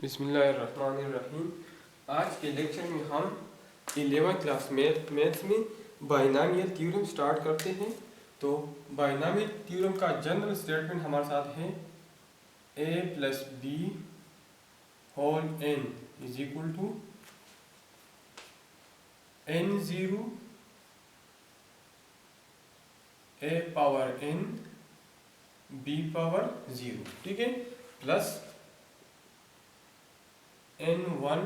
बिस्मिल्लाहिर्रहमानिर्रहीम। आज के लेक्चर में हम 11th क्लास मैथ्स में बाइनॉमियल थ्योरम स्टार्ट करते हैं। तो बाइनॉमियल थ्योरम का जनरल स्टेटमेंट हमारे साथ है a plus b whole n is equal to n0 a power n b power 0, ठीक है, plus n1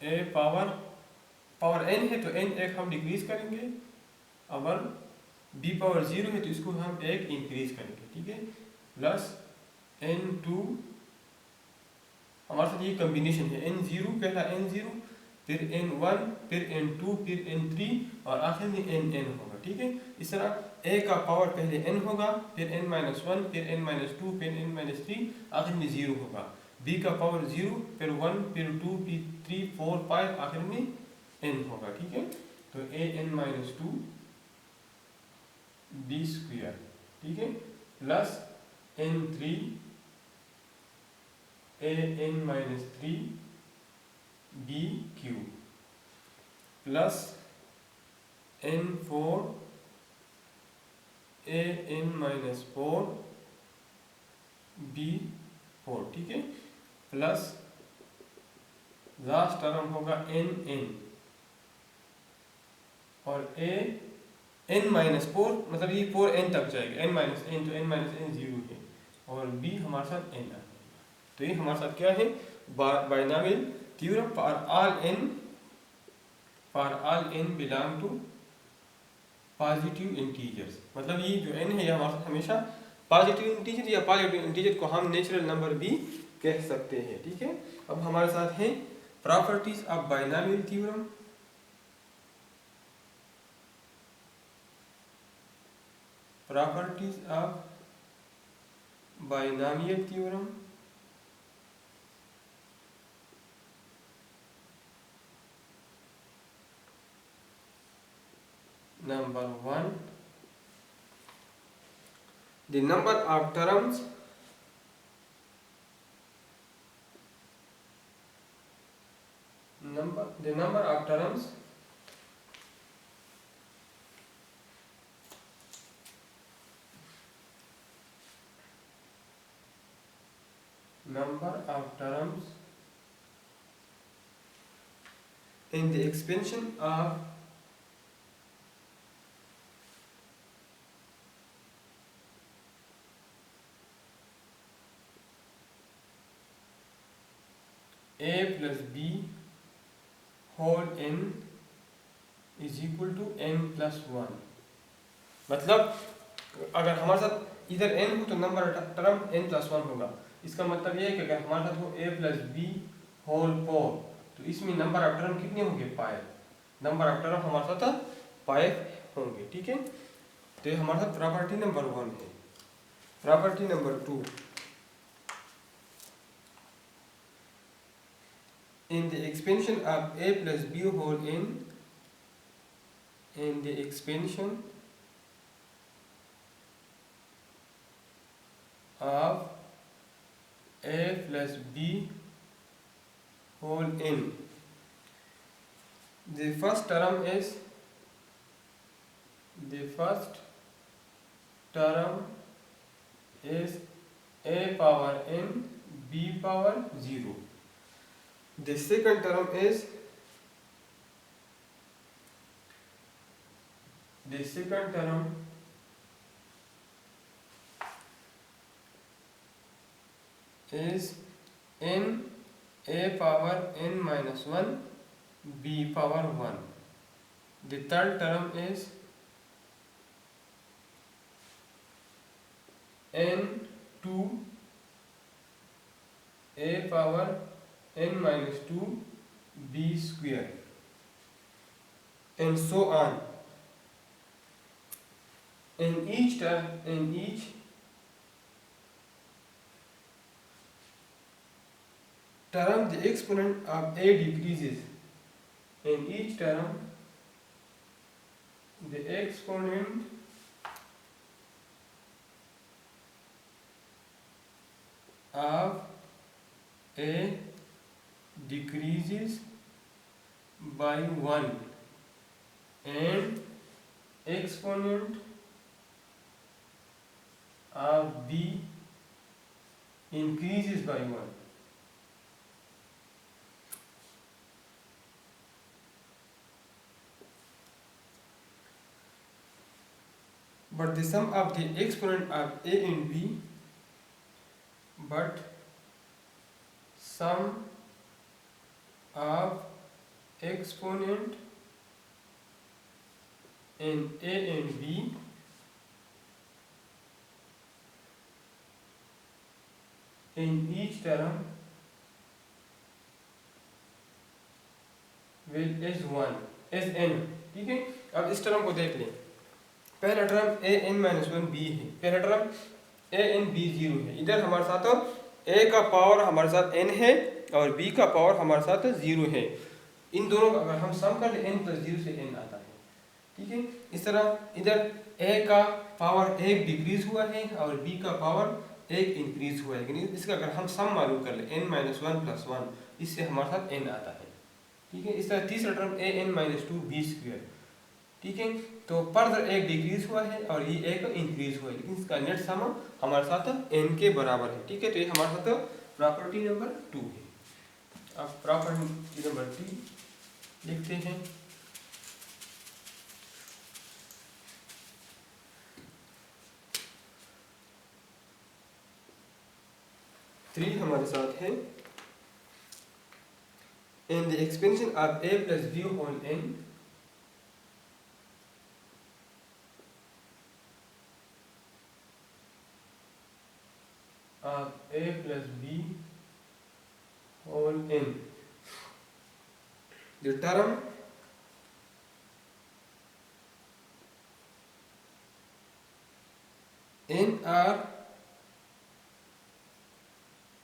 a power n है तो n एक हम डिक्रीज करेंगे, अगर b पावर 0 है तो इसको हम एक इंक्रीज करेंगे, ठीक है, प्लस n2 हमारे साथ ये कॉम्बिनेशन है n0 पहला n0 फिर n1 फिर n2 फिर n3 और आखिर में n होगा, ठीक है। इस तरह a का पावर पहले n होगा फिर n-1 फिर n-2 फिर n-3 आखिर में 0 होगा, b का पावर 0 फिर 1 फिर 2 फिर 3 4 5 आखिर में n होगा, ठीक है। तो an-2 b स्क्वायर, ठीक है, plus n3 an-3 b cube plus n4 an-4 b 4, ठीक है, प्लस लास्ट टर्म होगा n और n-4 मतलब ये 4n तक जाएगा, n-n तो n-n 0 है और b हमारे साथ n है। तो ये हमारे साथ क्या है, binomial theorem for all n belong to positive integers. मतलब ये जो n है ये हमारे साथ हमेशा पॉजिटिव इंटीजर या पॉजिटिव इंटीजर को हम नेचुरल नंबर भी कह सकते हैं, ठीक है। अब हमारे साथ है properties of binomial theorem. Properties of binomial theorem. Number 1, the number of terms the number of terms in the expansion of a plus b whole n is equal to n plus 1। मतलब अगर हमारे साथ इधर n हो तो number term n plus 1 होगा। इसका मतलब ये है कि अगर हमारे साथ हो a plus b whole 4 तो इसमें नंबर ऑफ टर्म कितने होंगे, 5। नंबर ऑफ टर्म हमारे साथ 5 होंगे, ठीक है। तो ये हमारे साथ प्रॉपर्टी नंबर 1 है। Property number 2, in the expansion of a plus b whole n, in the expansion of a plus b whole n, the first term is a power n b power 0। The second term is n a power n minus 1 b power 1। The third term is n2 a power n minus 2 b square and so on। In each term the exponent of a decreases। In each term the exponent of a decreases by 1 and exponent of b increases by 1. But the sum of the exponent of a and b, but sum of exponent in a and b in each term will is 1 is n. ठीक है, अब इस term को देख लें। पहला term a n minus one B है, पहला term a N B zero है। इधर हमारे साथ ए का पावर हमारे साथ एन है और बी का पावर हमारे साथ जीरो है। इन दोनों का अगर हम सम कर ले एन प्लस जीरो से एन आता है। ठीक है, इस तरह इधर ए का पावर एक डिक्रीज हुआ है और बी का पावर एक इंक्रीज हुआ है, लेकिन इसका अगर हम सम मालूम कर ले n minus one plus one, इससे हमारे साथ एन आता है। ठीक है, इस तरह तीसरा term a n minus two b square. ठीक है, तो फर्दर एक डिक्रीज हुआ है और ये एक इंक्रीज हुआ है, लेकिन इसका नेट सम हमारे साथ एन के बराबर है। ठीक है, तो ये हमारे साथ प्रॉपर्टी नंबर 2 है। अब प्रॉपर्टी नंबर 3 लिखते हैं। थ्री हमारे साथ है in the expansion of a plus b whole n of a plus b whole n, the term n r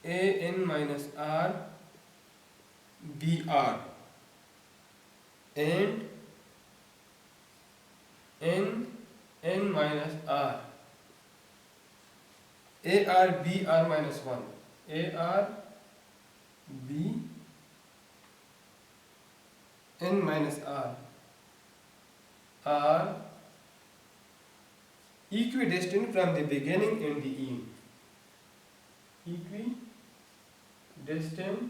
a n minus r br and n minus r ar br minus 1 ar b n minus r are equidistant from the beginning and the end. Equidistant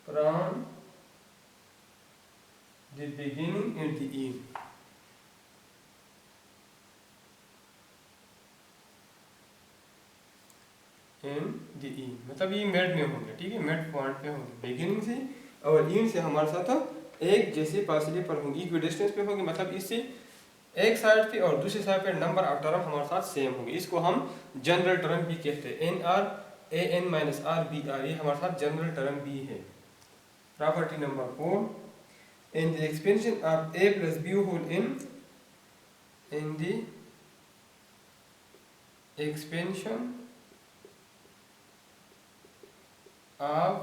from the beginning and the end. And the e मतलब ये made में होंगे। ठीक है, made point पे होंगे, beginning से और एंड से हमारे साथ एक जैसे फासले पर होंगे, इक्विडिस्टेंस पे होंगे, मतलब इससे एक साइड पे और दूसरी साइड पे नंबर ऑफ टर्म हमारे साथ सेम होंगे। इसको हम जनरल टर्म भी कहते हैं। N r a n minus r b r, ये हमारे साथ जनरल टर्म भी है। Property number 4, in the expansion of a plus b whole in the expansion of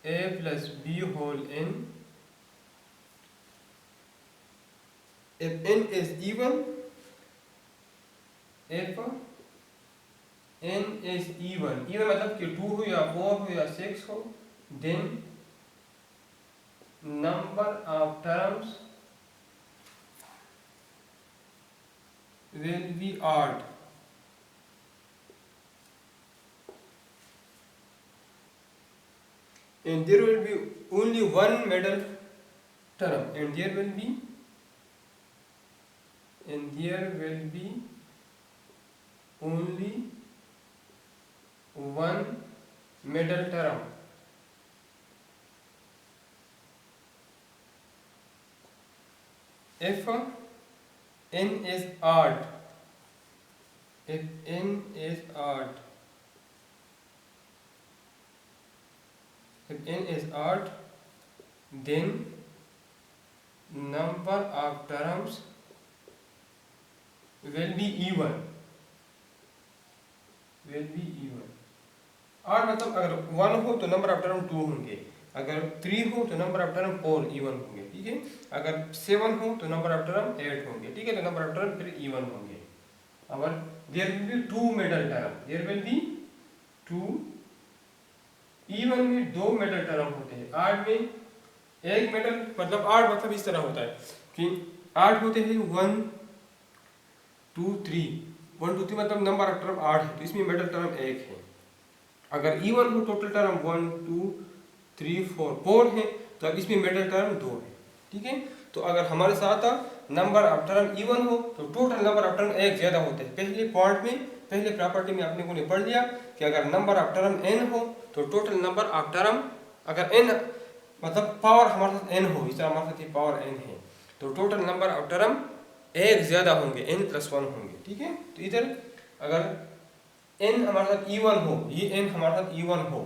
a plus b whole n, if n is even, if n is even मतलब कि 2 हो या 4 हो या 6 हो, then number of terms will be odd. And there will be only one middle term, and there will be only one middle term. If n is odd, if n is odd, then number of terms will be even. odd मतलब अगर 1 हो तो number of term 2 होंगे, अगर 3 हो तो number of term 4 even होंगे। ठीक है, अगर 7 हो तो नंबर ऑफ टर्म 8 होंगे। ठीक है, तो नंबर ऑफ टर्म फिर इवन होंगे। our there will be two middle term, there will be two, even में दो मिडल टर्म होते हैं, आठ में एक मिडल, मतलब आठ मतलब इस तरह होता है कि आठ होते हैं, 1 2 3, 1 2 3 मतलब नंबर ऑफ टर्म आठ है, तो इसमें मिडल टर्म एक है। अगर इवन हो टोटल टर्म 1 2 3 4 है, तो अब इसमें मिडल टर्म दो है, ठीक है। तो अगर हमारे साथ नंबर ऑफ टर्म इवन हो तो टोटल नंबर ऑफ टर्म एक ज़्यादा होते हैं। पहले पॉइंट में, पहले प्रॉपर्टी में आपने को ने पढ़ लिया कि अगर नंबर ऑफ टर्म n हो तो टोटल नंबर ऑफ टर्म, अगर n मतलब पावर हमारे साथ n हो, इस तरह हमारे साथ ये पावर n है, तो टोटल नंबर ऑफ टर्म एक ज़्यादा होंगे, n+1 होंगे, ठीक है। तो इधर अगर n हमारे साथ इवन हो, ये n हमारे साथ इवन हो,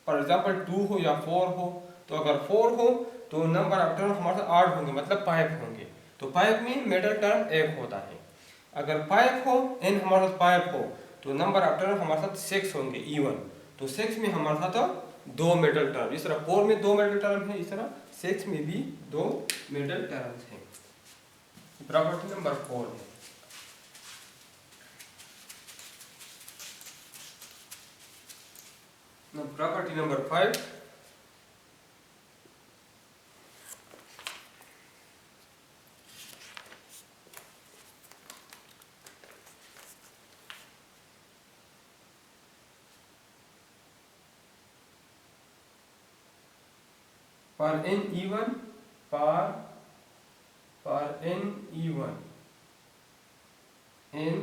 फॉर एग्जाम्पल 2 हो या 4 हो, तो अगर 4 हो तो नंबर ऑफ टर्म हमारे साथ 8 होंगे, मतलब 5 होंगे, तो 5 में मिडल टर्म एक होता है। अगर 5 हो, n हमारे साथ 5 हो, तो नंबर ऑफ टर्म हमारे साथ 6 होंगे इवन, तो 6 में हमारे साथ दो मिडल टर्म, इस तरह 4 में दो मिडल टर्म है, इस तरह 6 में भी दो मिडल टर्म्स हैं। प्रॉपर्टी नंबर 4 है। Property number 5, for n even, for n even, n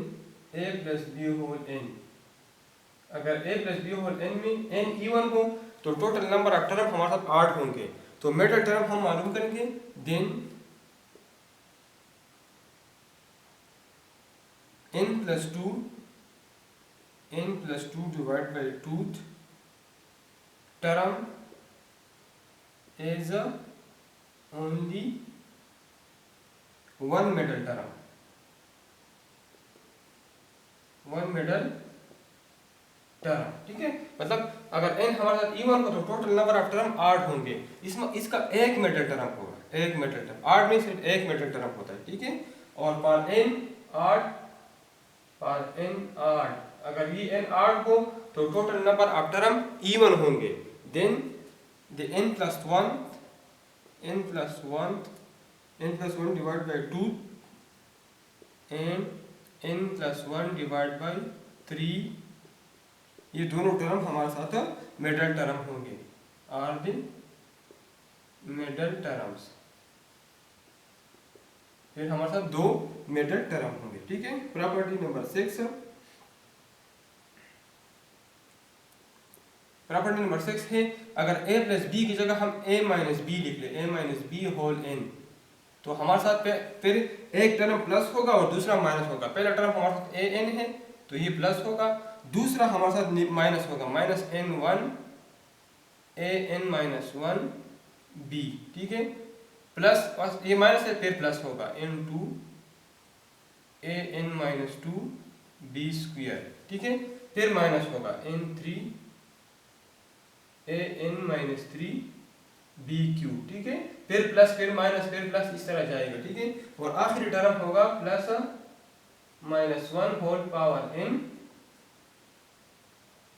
a plus b whole n, अगर a plus b whole n में n इवन हो तो टोटल नंबर ऑफ टर्म हमारे साथ 8 होंगे, तो मिडल टर्म हम मालूम करेंगे, then n plus 2 divided by 2th term is only one middle term, one middle term, ठीक है। मतलब अगर n हमारे साथ इवन हो तो टोटल नंबर ऑफ टर्म 8 होंगे, इसमें इसका एक मिडल टर्म होगा, एक मिडल टर्म, 8 में सिर्फ एक मिडल टर्म होता है, ठीक है। और पर n 8, पर n 8, अगर ये n 8 हो तो total number of term even होंगे, then the n plus 1, n plus 1 divided by 2 and n plus 1 divided by 3, ये दोनों टर्म हमारे साथ मिडल टर्म होंगे, आर द मिडल टर्म्स, फिर हमारे साथ दो मिडल टर्म होंगे, ठीक है। प्रॉपर्टी नंबर 6, प्रॉपर्टी नंबर 6 है, अगर a प्लस b की जगह हम a माइनस b लिख ले, a minus b whole n, तो हमारे साथ फिर एक टर्म प्लस होगा और दूसरा माइनस होगा। पहला टर्म हमारे साथ a n है तो ये प्लस होगा, दूसरा हमारे साथ माइनस होगा, minus n1 a n minus 1 b, ठीक है। प्लस ये माइनस है फिर प्लस होगा n2 a n minus 2 b square, ठीक है। फिर माइनस होगा n3 a n minus 3 b cube, ठीक है। फिर प्लस फिर माइनस फिर प्लस, इस तरह जाएगा, ठीक है। और आखिरी टर्म होगा plus minus 1 whole power n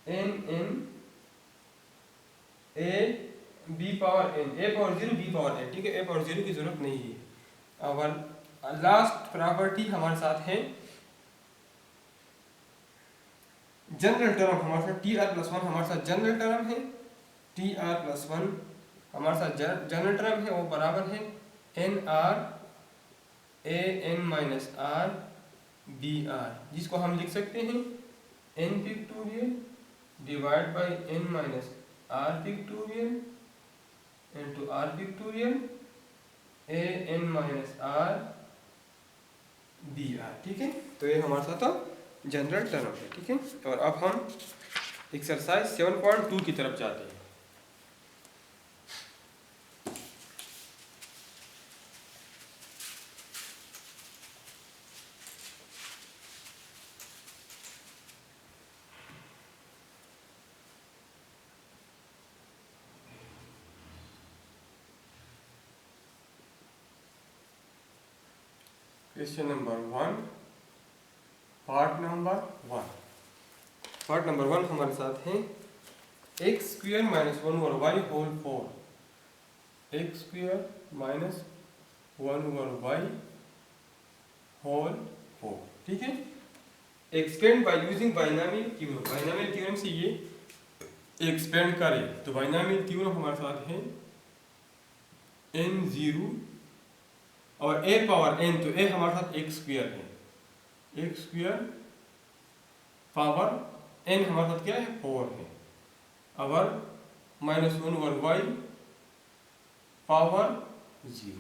n a b power n, a power 0 b power n, ठीक है। a पावर 0 की जरूरत नहीं है। और लास्ट प्रॉपर्टी हमारे साथ है जनरल टर्म, हमारे साथ tr+1 हमारे साथ जनरल टर्म है, tr+1 हमारे साथ जनरल टर्म है, वो बराबर है nr a n minus r b r, जिसको हम लिख सकते हैं n pictorial divide by n minus r pictorial into r pictorial a n minus r b r, ठीक है। तो ये हमारे साथ जनरल टर्म है, ठीक है। और अब हम एक्सरसाइज 7.2 की तरफ जाते हैं। Question number 1, पार्ट नंबर 1 हमारे साथ है x square minus 1 over y whole 4, x square minus 1 over y whole 4, ठीक है। Expand by using binomial theorem, binomial theorem से ये एक्सपेंड करें तो बाइनॉमियल थ्योरम हमारे साथ है n0 और a पावर n, तो a हमारे साथ एक्स स्क्वायर है, एक्स स्क्वायर पावर n हमारे साथ क्या है 4 है, और माइनस 1 ओवर वाई पावर 0,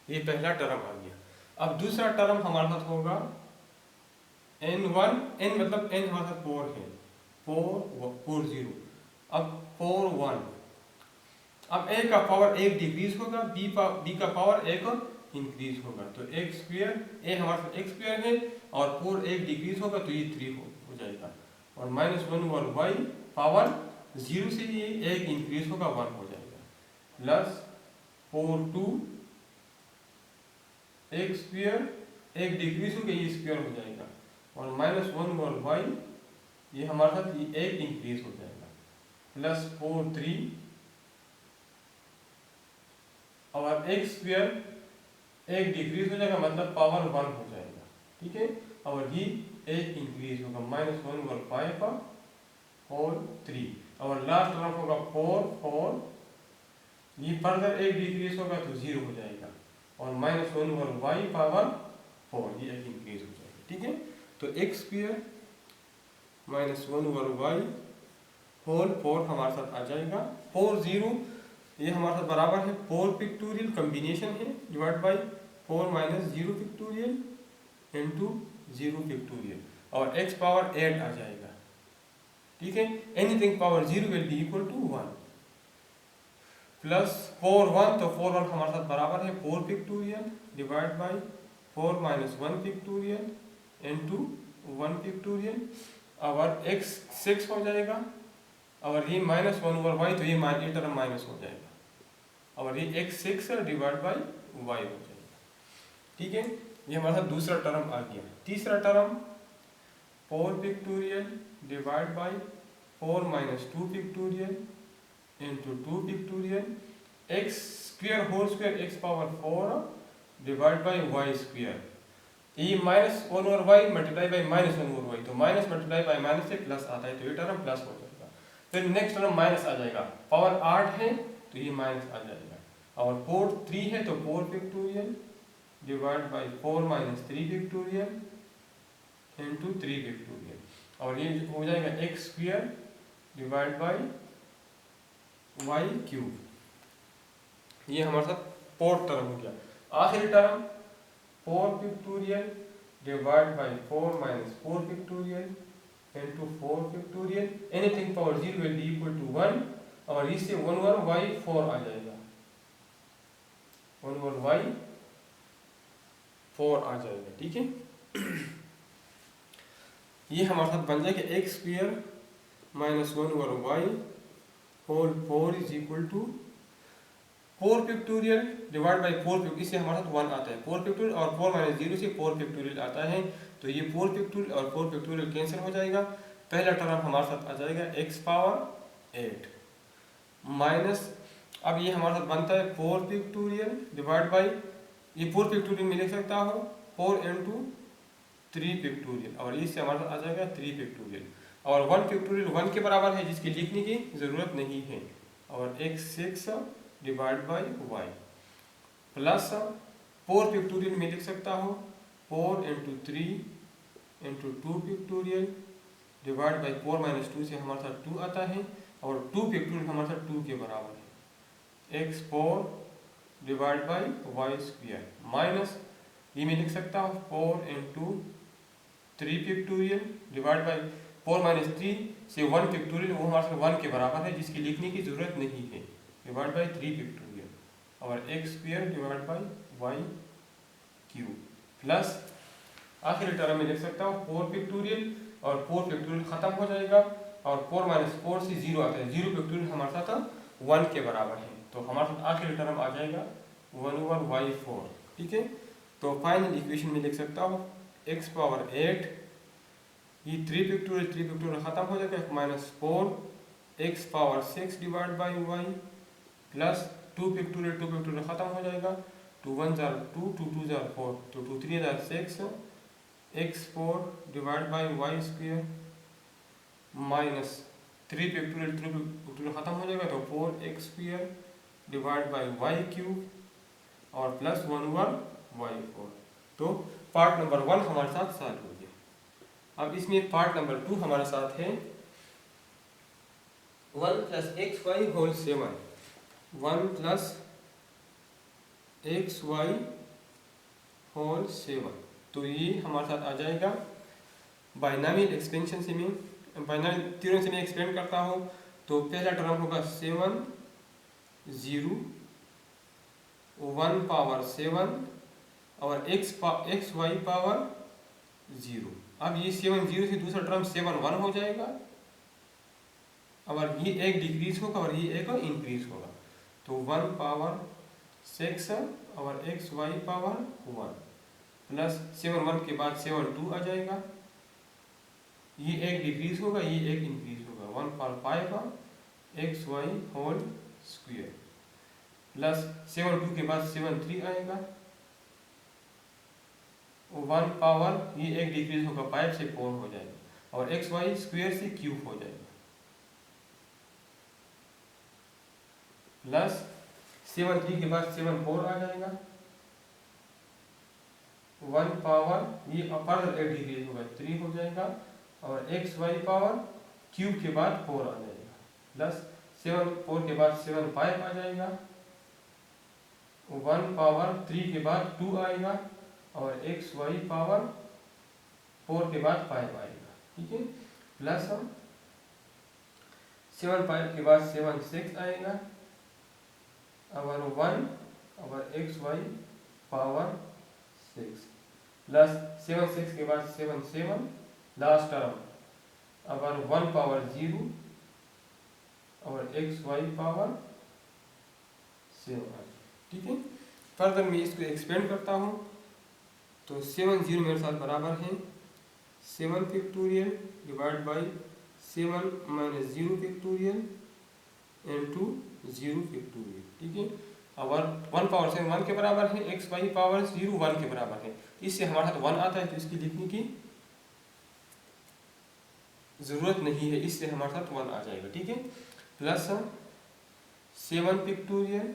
ये पहला टर्म आ गया। अब दूसरा टर्म हमारे साथ होगा n1, n मतलब n हमारे साथ 4 है, 4 0, अब 4 1, अब a का पावर 1 डिक्रीज होगा, b का पावर 1 इंक्रीज होगा, तो एक्स स्क्वायर a हमारे साथ एक्स स्क्वायर है और 4 1 डिक्रीज होगा तो ये 3 हो जाएगा, और माइनस 1 ओवर वाई पावर 0 से ये 1 इंक्रीज होगा 1 हो जाएगा, प्लस 4 2 एक्स स्क्वायर 1 डिक्रीज होगा ये स्क्वायर हो जाएगा, और माइनस 1 ओवर वाई ये हमारे साथ ये 1 इंक्रीज हो जाएगा, प्लस 4 3 और एक्स स्क्वायर 1 डिक्रीज हो जाएगा मतलब पावर 1 हो जाएगा, ठीक है, और ये 1 इंक्रीज होगा, माइनस 1 ओवर 5 होल 3, और लास्ट टर्म होगा 4 4, ये फर्दर 1 डिक्रीज होगा तो 0 हो जाएगा, और माइनस 1 ओवर वाई पावर 4, ये 1 इंक्रीज हो जाएगा, ठीक है। तो x square minus 1 over y whole 4 हमारे साथ आ जाएगा, 4 0 ये हमारे साथ बराबर है 4 पिक्टोरियल कॉम्बिनेशन है divide by 4 minus 0 factorial into 0 factorial, और x पावर 8 आ जाएगा, ठीक है। Anything power 0 will be equal to 1, plus 4 1, तो 4 1 हमारे साथ बराबर है 4 pictorial divide by 4 minus 1 pictorial into 1 pictorial, और x 6 हो जाएगा, और ये माइनस 1 ओवर वाई, तो ये टर्म माइनस हो जाएगा, और ये x 6 डिवाइड बाई y हो जाएगा, ठीक है। ये हमारे साथ दूसरा टर्म आ गया। तीसरा term 4 pictorial divide by 4 minus 2 pictorial into 2 pictorial x square whole square x power 4 divide by y square, ये minus 1 over y multiply by minus 1 over y, तो माइनस मल्टीप्लाई बाई माइनस से plus आता है, तो ये term plus हो जाएगा, फिर नेक्स्ट टर्म माइनस आ जाएगा, पावर 8 है तो ये माइनस आ जाएगा, और 4 3 है तो 4 pictorial divide by 4 minus 3 factorial into 3 factorial, और ये हो जाएगा x square divide by y cube, ये हमारे साथ फोर्थ टर्म हो गया। आखिरी term 4 pictorial divide by 4 minus 4 factorial into 4 factorial, anything power 0 will be equal to 1, और इससे 1 ओवर वाई 4 आ जाएगा, 1 ओवर वाई 4 आ जाएगा, ठीक है। ये हमारे साथ बन जाएगा x square minus 1 over y whole 4 is equal to 4 pictorial divide by 4 factorial, इससे हमारे साथ 1 आता है, 4 पिक्टोरियल और 4 माइनस 0 से 4 पिक्टोरियल आता है, तो ये 4 पिक्टोरियल और 4 पिक्टोरियल कैंसिल हो जाएगा, पहला टर्म हमारे साथ आ जाएगा x पावर 8 माइनस, अब ये हमारे साथ बनता है 4 पिक्टोरियल डिवाइड बाई, ये 4 पिक्टोरियल में लिख सकता हो 4 इंटू 3 पिक्टोरियल, और इससे हमारे साथ आ जाएगा 3 पिक्टोरियल, और 1 पिक्टोरियल 1 के बराबर है जिसकी लिखने की ज़रूरत नहीं है, और x 6 divide by y, plus 4 factorial में लिख सकता हो 4 into 3 into 2 factorial divide by 4 minus 2 से हमारे साथ 2 आता है, और 2 पिक्टोरियल हमारे साथ 2 के बराबर है, x 4 divide by y square, minus ये मैं लिख सकता हूँ 4 into 3 factorial divide by 4 minus 3 से 1 पिक्टोरियल, वो हमारे साथ 1 के बराबर है जिसकी लिखने की जरूरत नहीं है, डिवाइड बाई 3 पिक्टोरियल, और x square divide by y cube, plus आखिरी टर्म में लिख सकता हूँ 4 पिक्टोरियल, और 4 पिक्टोरियल खत्म हो जाएगा, और 4 माइनस 4 से 0 आता है, 0 पिक्टोरियल हमारे साथ 1 के बराबर है, तो हमारे साथ आखिरी टर्म आ जाएगा 1 ओवर वाई 4, ठीक है। तो फाइनल इक्वेशन में लिख सकता हूँ x पावर 8 ये 3 फैक्टोरियल ख़त्म हो जाएगा, -4 x power 6 divide by y plus 2 factorial ख़त्म हो जाएगा, 2 1 जार 2, 2 2 जार 4, तो 2 3 जार 6 x4 divide by y square minus 3 factorial ख़त्म हो जाएगा, तो 4x square divide by y cube और प्लस 1 ओवर वाई 4। तो पार्ट नंबर 1 हमारे साथ सॉल्व हो गया। अब इसमें पार्ट नंबर 2 हमारे साथ है 1 + xy होल 7, 1 + xy होल 7। तो ये हमारे साथ आ जाएगा बाइनॉमियल एक्सपेंशन से, मैं बाइनॉमियल थ्योरम से मैं एक्सपेंड करता हूँ। तो पहला टर्म होगा 7 0 1 पावर 7 और एक्स वाई पावर 0। अब ये 7 0 से दूसरा टर्म 7 1 हो जाएगा, और ये एक डिक्रीज होगा और ये एक इंक्रीज होगा, तो 1 पावर 6 और एक्स वाई पावर 1 प्लस 7 1 के बाद 7 2 आ जाएगा, ये एक डिक्रीज होगा ये एक इंक्रीज होगा, 1 power 5 x y whole square plus 7 2 के बाद 7 3 आएगा, 1 पावर ये एक डिक्रीज होगा 5 से 4 हो जाएगा, और एक्स वाई स्क्वायर से क्यूब हो जाएगा, प्लस 7 3 के बाद 7 4 आ जाएगा, 1 पावर ये अपर एक डिक्रीज होगा 3 हो जाएगा, और एक्स वाई पावर क्यूब के बाद 4 आ जाएगा, प्लस 7 4 के बाद 7 5 आ जाएगा, 1 पावर 3 के बाद 2 आएगा, और एक्स वाई पावर 4 के बाद 5 आएगा, ठीक है, प्लस हम 7 5 के बाद 7 6 आएगा, और 1 और एक्स वाई पावर 6 प्लस 7 6 के बाद 7 7 लास्ट टर्म, और 1 पावर 0 और एक्स वाई पावर 7, ठीक है। फर्दर मैं इसको एक्सपेंड करता हूँ, तो 7 0 मेरे साथ बराबर है 7 factorial divide by 7 - 0 factorial into 0 factorial, ठीक है। और 1 पावर 7 1 के बराबर है, एक्स वाई पावर 0 1 के बराबर है, इससे हमारे साथ 1 आता है, तो इसकी लिखने की ज़रूरत नहीं है, इससे हमारे साथ 1 आ जाएगा, ठीक है। Plus 7 factorial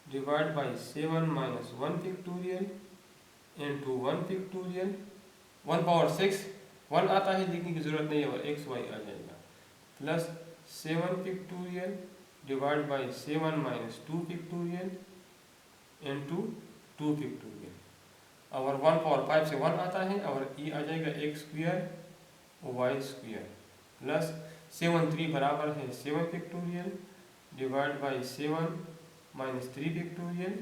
divide by 7 - 1 factorial into 1 factorial, 1 power 6 1 आता है, लिखने की ज़रूरत नहीं है, और एक्स वाई आ जाएगा, plus 7 factorial divide by 7 - 2 factorial into 2 factorial, और 1 पावर 5 से 1 आता है, और ये आ जाएगा x square y square, plus 7 3 बराबर है 7 factorial divide by 7 - 3 factorial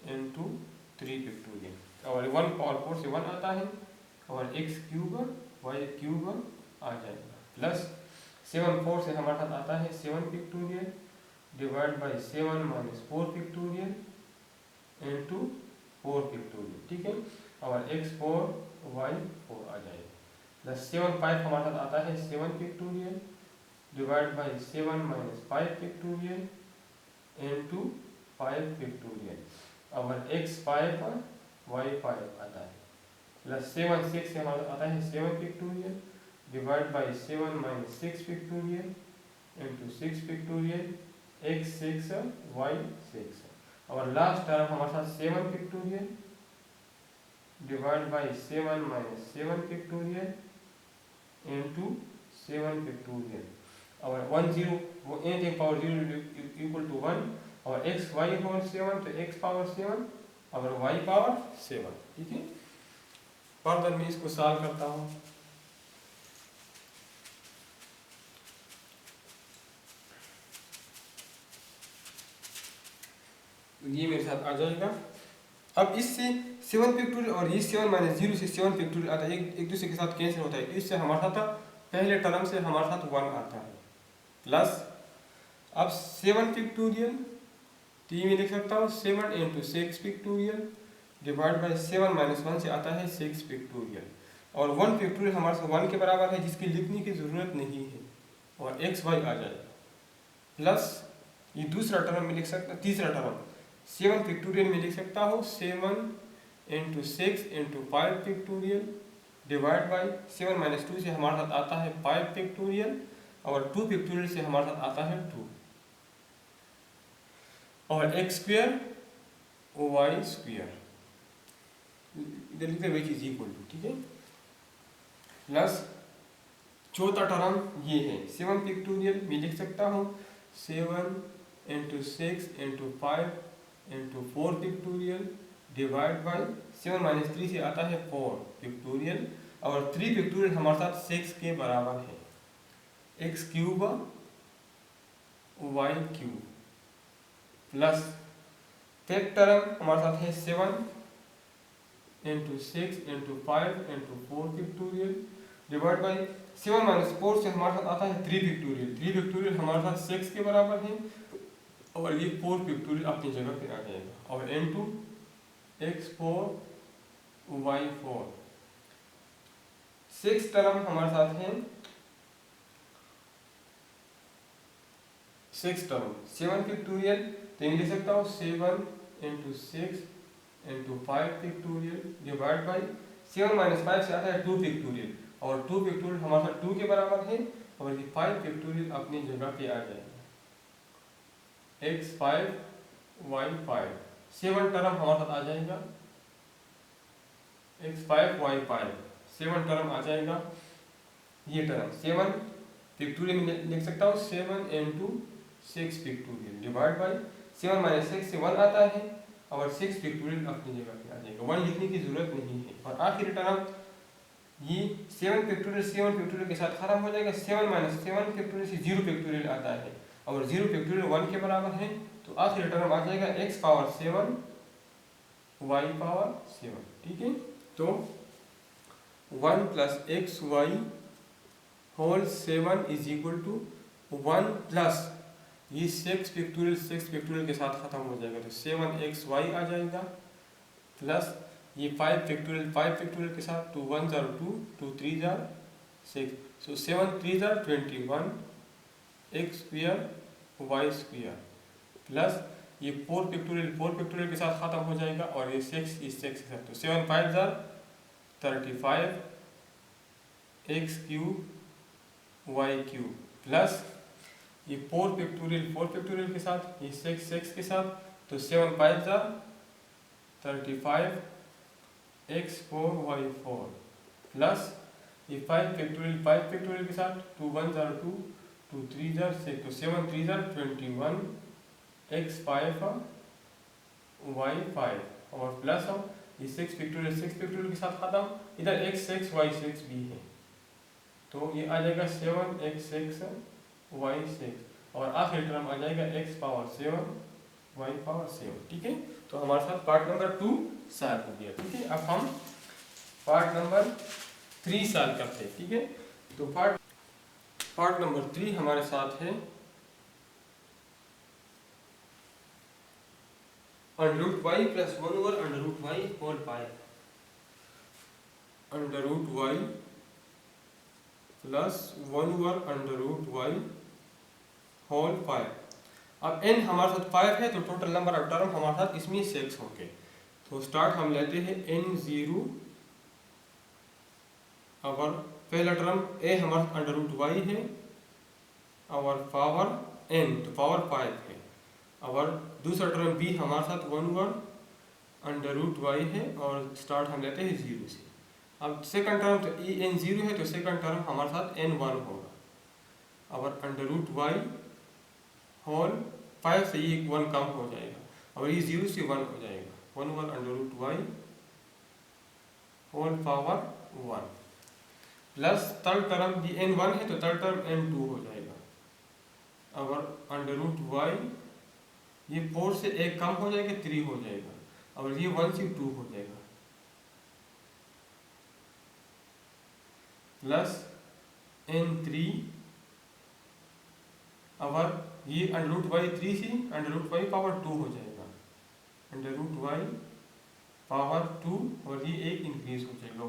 into 3 factorial, और 1 पावर 4 से 1 आता है, और एक्स क्यूब वाई क्यूब आ जाएगा, प्लस 7 4 से हमारे साथ आता है 7 factorial divide by 7 - 4 factorial into 4 factorial, ठीक है, और एक्स 4 वाई 4 आ जाएगा, प्लस 7 5 हमारे साथ आता है 7 factorial divide by 7 - 5 factorial into 5 factorial, और एक्स 5 वाई 5 आता है, प्लस 7 6 से हमारा आता है 7 factorial divide by 7 - 6 factorial into 6 factorial, x 6 y 6, और लास्ट टर्म हमारे साथ 7 factorial divide by 7 - 7 factorial into 7 factorial, और 1 0 एनीथिंग पावर 0 इक्वल टू 1, और एक्स वाई पावर 7 तो एक्स पावर 7 और वाई पावर 7, ठीक है। फर्दर मैं इसको सॉल्व करता हूँ, ये मेरे साथ आ जाएगा। अब इससे 7 फैक्टोरियल और ये 7 - 0 से 7 फैक्टोरियल आता है, एक दूसरे के साथ कैंसिल होता है, तो इससे हमारे साथ पहले टर्म से हमारे साथ 1 आता है, प्लस अब 7 फैक्टोरियल, तो ये मैं लिख सकता हूँ 7 × 6 फैक्टोरियल डिवाइड बाई 7 - 1 से आता है 6 फैक्टोरियल, और 1 फैक्टोरियल हमारे साथ 1 के बराबर है जिसकी लिखने की ज़रूरत नहीं है, और एक्स वाई आ जाएगा। प्लस ये दूसरा टर्म में लिख सकता, तीसरा टर्म 7 फैक्टोरियल में लिख सकता हूँ 7 × 6 × 5 फैक्टोरियल डिवाइड बाई 7 - 2 से हमारे साथ आता है 5 फैक्टोरियल, और 2 फैक्टोरियल से हमारे साथ आता है 2, और एक्स स्क्वायर वाई स्क्वायर इधर लिखते हैं, इज इक्वल टू, ठीक है। प्लस चौथा टर्म ये है 7 फैक्टोरियल में लिख सकता हूँ 7 × 6 × 5 × 4 फैक्टोरियल डिवाइड बाई 7 - 3 से आता है 4 फैक्टोरियल, और 3 फैक्टोरियल हमारे साथ 6 के बराबर है, x cube y cube. Plus fifth term हमारे साथ है 7 × 6 × 5 × 4 फैक्टोरियल डिवाइड बाई 7 - 4 से हमारे साथ आता है 3 फैक्टोरियल। 3 फैक्टोरियल हमारे साथ 6 के बराबर है, और ये 4 फैक्टोरियल अपनी जगह पे आ जाएगा, और n2 x4 y4। 6 टर्म हमारे साथ है 6 टर्म 7 फैक्टोरियल, तो ये लिख सकता हूँ 7 × 6 × 5 फैक्टोरियल डिवाइड बाई 7 - 5 से आता है 2 फैक्टोरियल, और 2 फैक्टोरियल हमारे साथ 2 के बराबर है, और ये 5 फैक्टोरियल अपनी जगह पे आ जाएगा, x5 y5। 7 टर्म हमारे साथ आ जाएगा x5 y5, 7 टर्म आ जाएगा। ये टर्म 7 फैक्टोरियल में लिख सकता हूँ 7 × 6 फैक्टोरियल डिवाइड बाई 7 - 6 से 1 आता है, और 6 फैक्टोरियल अपनी जगह पे आ जाएगा, 1 लिखने की जरूरत नहीं है। और आखिरी टर्म ये 7 फैक्टोरियल के साथ खत्म हो जाएगा, 7 - 7 फैक्टोरियल से 0 फैक्टोरियल आता है, और 0 फैक्टोरियल 1 के बराबर है, तो आखिरी टर्म आ जाएगा x⁻7 y⁻7, ठीक है। तो 1 + xy whole 7 is equal to 1 plus ये 6 फैक्टोरियल के साथ खत्म हो जाएगा, तो 7xy आ जाएगा, प्लस ये 5 फैक्टोरियल के साथ 2 1 * 2 2 3 * 6, so 7 3 * 21 x square y square, plus ये 4 फैक्टोरियल के साथ खत्म हो जाएगा, और ये 6 इस 6 के साथ, तो 7 5 * 35 x cube y cube, plus ये 4 फैक्टोरियल के साथ, ये 6 के साथ, तो 7 5 * 35 x4 y4, प्लस ये 5 फैक्टोरियल के साथ 2 1 * 2 2 3 * 6, तो 7 3 * 21 x5 y5, और प्लस ये 6 फैक्टोरियल के साथ खत्म, इधर x6 y6 भी है, तो ये आ जाएगा 7x6 y6, और आखिरी टर्म आ जाएगा x⁻7 y⁻7, ठीक है। तो हमारे साथ पार्ट नंबर 2 सॉल्व हो गया, ठीक है। अब हम पार्ट नंबर 3 सॉल्व करते हैं, ठीक है। तो पार्ट नंबर 3 हमारे साथ है √y + 1/√y होल पाई, √y + 1/√y होल पाई। अब n हमारे साथ 5 है, तो टोटल नंबर ऑफ टर्म हमारे साथ इसमें 6 होंगे। तो स्टार्ट हम लेते हैं n0, और पहला टर्म a हमारे साथ √y है, और पावर n तो पावर 5 है, और दूसरा टर्म b हमारे साथ 1/√y है, और स्टार्ट हम लेते हैं 0 से। अब सेकंड टर्म तो n0 है, तो सेकंड टर्म हमारे साथ n1 होगा, और √y होल 5 से ये 1 कम हो जाएगा, और ये 0 से 1 हो जाएगा, 1/√y whole power 1, plus third term भी n1 है, तो थर्ड टर्म n2 हो जाएगा, और √y ये 4 से 1 कम हो जाएगा, 3 हो जाएगा, और ये 1 से 2 हो जाएगा, प्लस n3, और ये √y 3 से √y पावर 2 हो जाएगा, √y पावर 2, और ये 1 इंक्रीज हो जाएगा,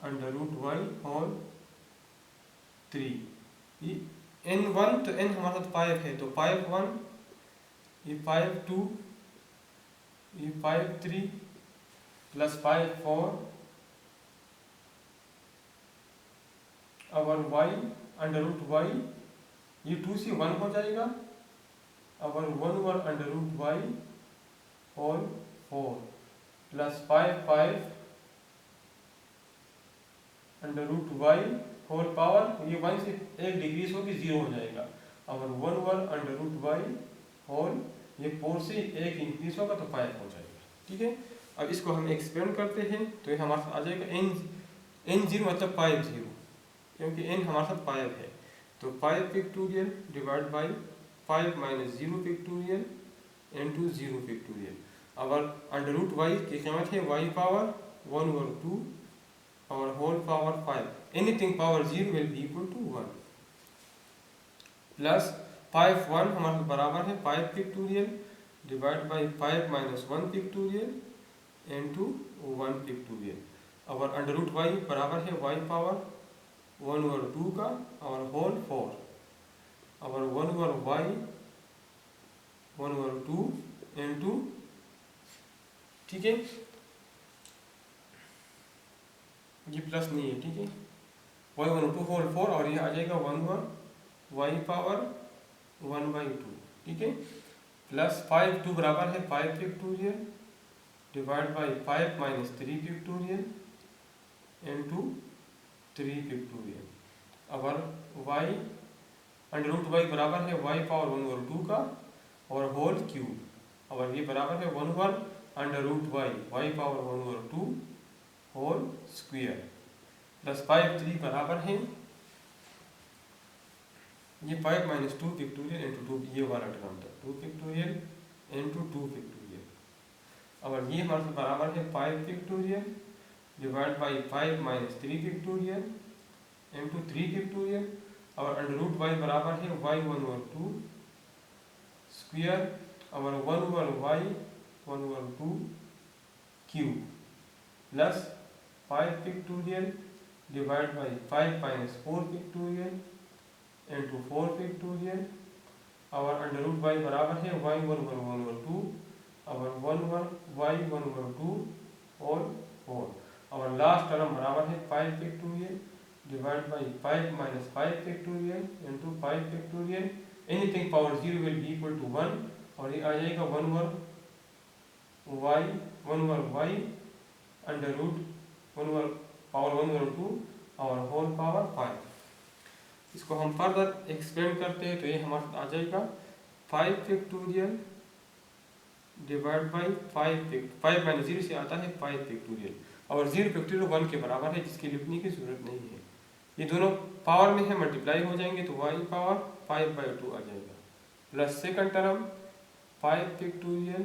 अंडर रूट वाई होल 3। ये n1 तो n हमारे साथ 5 है, तो 5 1, ये 5 2, ये 5 3 प्लस 5 4 और y अंडर रूट वाई, ये 2 से 1 हो जाएगा और 1 over under root y whole 4 plus 5 under root y whole power, ये 1 से 1 डिक्रीज होकर 0 हो जाएगा और 1 over under root y whole, ये 4 से 1 इंक्रीज होगा तो 5 हो जाएगा। ठीक है, अब इसको हम एक्सपेंड करते हैं तो ये हमारे साथ आ जाएगा n0 मतलब 5 0, क्योंकि n हमारे साथ 5 है, तो 5 factorial divide by 5 minus 0 factorial into 0 factorial. अब अंडर रूट वाई की कीमत है y पावर 1 ओवर 2 और whole power 5, anything power 0 will be equal to 1 plus 5 1 हमारे बराबर है 5 factorial divide by 5 minus 1 factorial into 1 factorial. और अंडर रूट वाई बराबर है y पावर 1 ओवर 2 का और होल 4 और 1 ओवर y 1 ओवर 2 इनटू, ठीक है, ये प्लस नहीं है, ठीक है, y 1 ओवर 2 होल 4 और ये आ जाएगा 1 ओवर y पावर 1/2, ठीक है, प्लस 5 2 बराबर है 5 factorial divide by 5 minus 3 factorial into 3 factorial. और y अंडर रूट वाई बराबर है y पावर 1 ओवर 2 का और होल क्यूब और ये बराबर है 1 over under root y power 1 over 2 whole square plus 5 3 बराबर है ये 5 माइनस 2 फैक्टोरियल इंटू 2, ये वाला टर्म था 2 फैक्टोरियल इंटू 2 फैक्टोरियल। और ये हमारे से बराबर है 5 factorial divide by 5 minus 3 factorial into 3 factorial और अंडर रूट वाई बराबर है y 1 ओवर 2 स्क्वायर और 1 over y 1 over 2 cube plus 5 factorial divide by 5 minus 4 factorial into 4 factorial और अंडर रूट वाई बराबर है y 1 ओवर 2 और 1 ओवर y 1 ओवर 2 और 4 और लास्ट टर्म बराबर है 5 factorial divide by 5 minus 5 factorial into 5 factorial, anything power 0 will be equal to 1 और ये आ जाएगा 1 over y under root 1 over power 1 over 2 और होल पावर 5। इसको हम फर्दर एक्सपेंड करते हैं तो ये हमारे आ जाएगा 5 फैक्टोरियल डिवाइड बाई 5 माइनस 0 से आता है 5 फैक्टोरियल और 0 फैक्टोरियल 1 के बराबर है, जिसके लिखने की जरूरत नहीं है। ये दोनों पावर में है, मल्टीप्लाई हो जाएंगे तो y पावर 5/2 आ जाएगा plus second term 5 factorial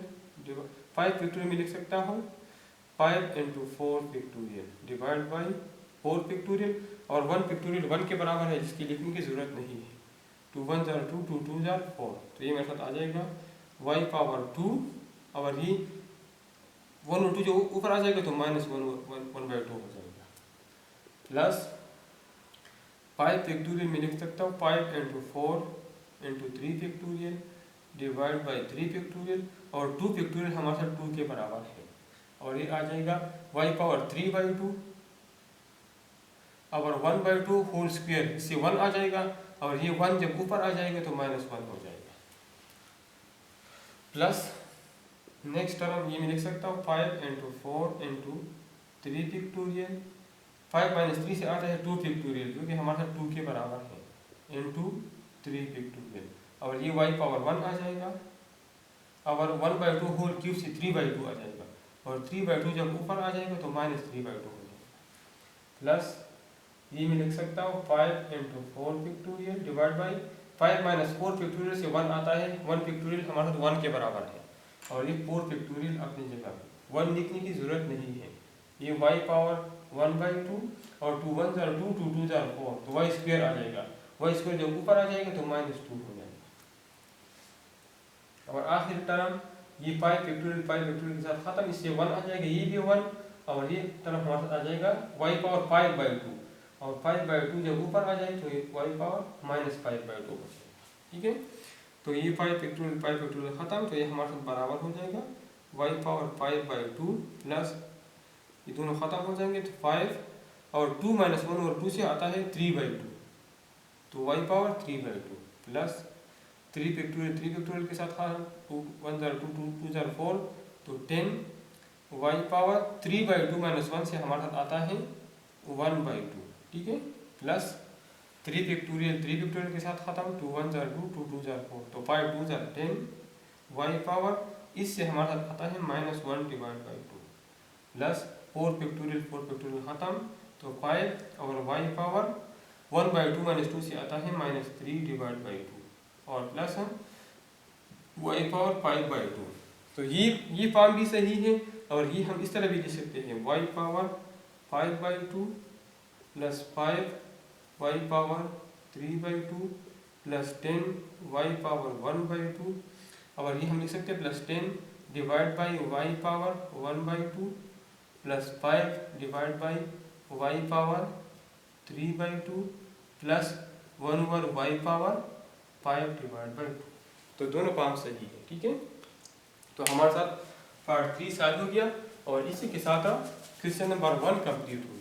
5 factorial में लिख सकता हूँ 5 into 4 factorial divide by 4 factorial और 1 फैक्टोरियल 1 के बराबर है, जिसकी लिखने की जरूरत नहीं है। 2 1 जार 2 2 2 जार 4, तो ये मेरे साथ आ जाएगा y पावर 2 और ये 1 और 2 जो ऊपर आ जाएगा तो माइनस 1/2 हो जाएगा प्लस 5 फैक्टोरियल में लिख सकता हूँ 5 into 4 into 3 factorial divide by 3 factorial और 2 फैक्टोरियल हमारे साथ 2 के बराबर है और ये आ जाएगा y पावर 3/2 और 1/2 होल स्क्वायर, इससे 1 आ जाएगा और ये 1 जब ऊपर आ जाएगा तो -1 हो जाएगा प्लस नेक्स्ट टर्म ये मैं लिख सकता हूँ 5 इंटू 4 इंटू 3 फैक्टोरियल, 5 माइनस 3 से आता है 2 फैक्टोरियल जो कि हमारे साथ 2 के बराबर है इंटू 3 फैक्टोरियल और ये y पावर 1 आ जाएगा और 1/2 होल क्यूब से 3/2 आ जाएगा और 3/2 जब ऊपर आ जाएगा तो -3/2 हो जाएगा प्लस ये मैं लिख सकता हूँ 5 into 4 factorial divide by 5 minus 4 factorial से 1 आता है, 1 फैक्टोरियल हमारे साथ 1 के बराबर है और ये 4 फैक्टोरियल अपनी जगह 1 लिखने की जरूरत नहीं है। ये y पावर 1/2 और 2 1 जार 2 2 2 जार 4 तो y स्क्वायर आ जाएगा, y स्क्वायर जब ऊपर आ जाएगा तो -2 हो जाएगा और आखिर टर्म ये 5 फैक्टोरियल के साथ खत्म, इससे 1 आ जाएगा, ये भी 1 और ये तरफ हमारे साथ आ जाएगा y पावर 5/2, और 5/2 जब ऊपर आ जाए तो ये y पावर -5/2 बचे, ठीक है। तो ये 5 फैक्टोरियल खत्म, तो ये हमारे साथ बराबर हो जाएगा y पावर 5/2 प्लस ये दोनों खत्म हो जाएंगे तो 5 और 2 -1 और 2 से आता है 3/2, तो y पावर 3/2 प्लस 3 फैक्टोरियल के साथ हाँ 2 1 जार 2 2 2 जार 4, तो 10 y पावर 3/2 -1 से हमारे साथ आता है 1/2, ठीक है, प्लस 3 फैक्टोरियल के साथ खत्म, 2 1 जार 2 2 2 जार 4, तो 5 2 जार 10, y पावर इससे हमारे साथ आता है -1/2 प्लस 4 फैक्टोरियल खत्म, तो 5 और y पावर 1/2 - 2 से आता है -3/2 और प्लस y पावर 5/2। तो ये फॉर्म भी सही है, और ये हम इस तरह भी लिख सकते हैं y power 5/2 plus 5 y power 3/2 plus 10 y power 1/2, और ये हम लिख सकते हैं plus 10 divide by y power 1/2 plus 5 divide by y power 3/2 plus 1/y power 5/2। तो दोनों फॉर्म सही है, ठीक है। तो हमारे साथ पार्ट 3 सॉल्व हो गया, और इसी के साथ क्वेश्चन नंबर 1 कंप्लीट हो